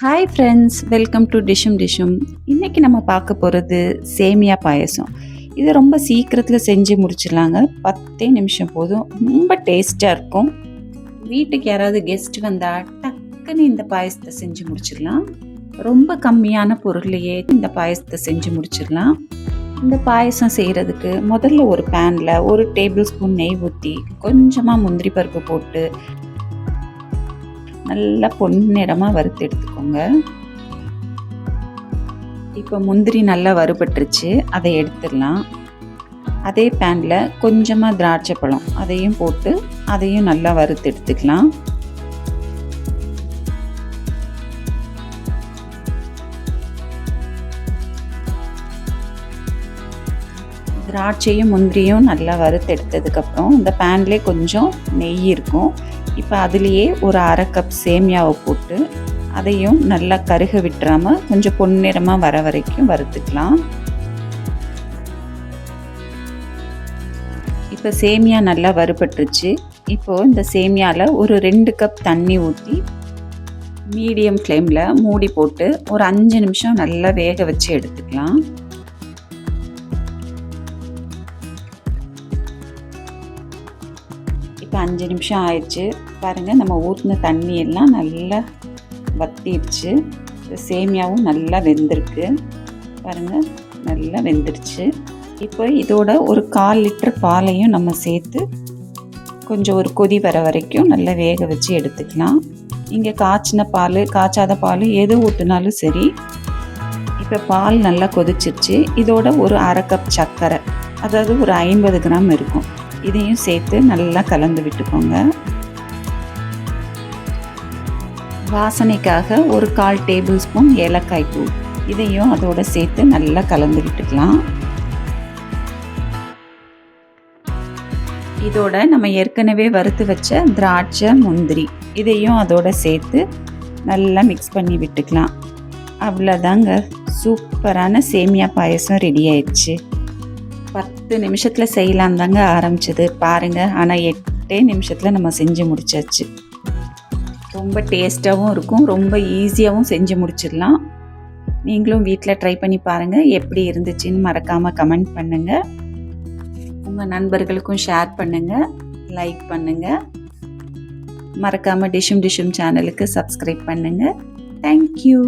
Hi friends, welcome to Dishoom Dishoom. இன்றைக்கி நம்ம பார்க்க போகிறது சேமியா பாயசம். இது ரொம்ப சீக்கிரத்தில் செஞ்சு முடிச்சிடலாங்க. 10 நிமிஷம் போதும். ரொம்ப டேஸ்ட்டாக இருக்கும். வீட்டுக்கு யாராவது கெஸ்ட் வந்தால் டக்குன்னு இந்த பாயசத்தை செஞ்சு முடிச்சிடலாம். ரொம்ப கம்மியான பொருள்லையே இந்த பாயசத்தை செஞ்சு முடிச்சிடலாம். இந்த பாயசம் செய்கிறதுக்கு முதல்ல ஒரு பேனில் 1 டேபிள் ஸ்பூன் நெய் ஊற்றி கொஞ்சமாக முந்திரி பருப்பு போட்டு நல்லா பொன்னிறமாக வறுத்து எடுத்துக்கோங்க. இப்போ முந்திரி நல்லா வறுபட்டுருச்சு, அதை எடுத்துடலாம். அதே பேனில் கொஞ்சமாக திராட்சை பழம் அதையும் போட்டு அதையும் நல்லா வறுத்து எடுத்துக்கலாம். திராட்சையும் முந்திரியும் நல்லா வறுத்து எடுத்ததுக்கப்புறம் இந்த பேன்லேயே கொஞ்சம் நெய் இருக்கும். இப்போ அதுலேயே ஒரு 1/2 கப் சேமியாவை போட்டு அதையும் நல்லா கருக விட்டுறாமல் கொஞ்சம் பொன்னிறமாக வர வரைக்கும் வறுத்துக்கலாம். இப்போ சேமியா நல்லா வறுபட்டுருச்சு. இப்போது இந்த சேமியாவில் ஒரு 2 கப் தண்ணி ஊற்றி மீடியம் ஃப்ளேமில் மூடி போட்டு ஒரு 5 நிமிஷம் நல்லா வேக வச்சு எடுத்துக்கலாம். இப்போ 5 நிமிஷம் ஆயிடுச்சு. பாருங்கள், நம்ம ஊற்றின தண்ணி எல்லாம் நல்லா வத்திடுச்சு. சேமியாவும் நல்லா வெந்திருக்கு. பாருங்கள், நல்லா வெந்துடுச்சு. இப்போ இதோட ஒரு 1/4 லிட்டர் பாலையும் நம்ம சேர்த்து கொஞ்சம் ஒரு கொதி வர வரைக்கும் நல்லா வேக வச்சு எடுத்துக்கலாம். இங்கே காய்ச்சின பால் காய்ச்சாத பால் எது ஊற்றினாலும் சரி. இப்போ பால் நல்லா கொதிச்சிருச்சு. இதோட ஒரு 1/2 கப் சர்க்கரை, அதாவது ஒரு 50 கிராம் இருக்கும், இதையும் சேர்த்து நல்லா கலந்து விட்டுக்கோங்க. வாசனைக்காக ஒரு 1/4 டேபிள் ஸ்பூன் ஏலக்காய் தூள் இதையும் அதோடு சேர்த்து நல்லா கலந்து விட்டுக்கலாம். இதோட நம்ம ஏற்கனவே வறுத்து வச்ச திராட்சை முந்திரி இதையும் அதோடு சேர்த்து நல்லா மிக்ஸ் பண்ணி விட்டுக்கலாம். அவ்வளோதாங்க, சூப்பரான சேமியா பாயசம் ரெடி ஆயிடுச்சு. 10 நிமிஷத்தில் செய்யலாம் தாங்க ஆரம்பிச்சது பாருங்கள், ஆனால் 8 நிமிஷத்தில் நம்ம செஞ்சு முடிச்சாச்சு. ரொம்ப டேஸ்ட்டாகவும் இருக்கும், ரொம்ப ஈஸியாகவும் செஞ்சு முடிச்சிடலாம். நீங்களும் வீட்டில் ட்ரை பண்ணி பாருங்கள். எப்படி இருந்துச்சுன்னு மறக்காமல் கமெண்ட் பண்ணுங்கள். உங்கள் நண்பர்களுக்கும் ஷேர் பண்ணுங்கள், லைக் பண்ணுங்கள். மறக்காமல் டிஷ்ஷும் டிஷ்ஷும் சேனலுக்கு சப்ஸ்கிரைப் பண்ணுங்கள். தேங்க்யூ.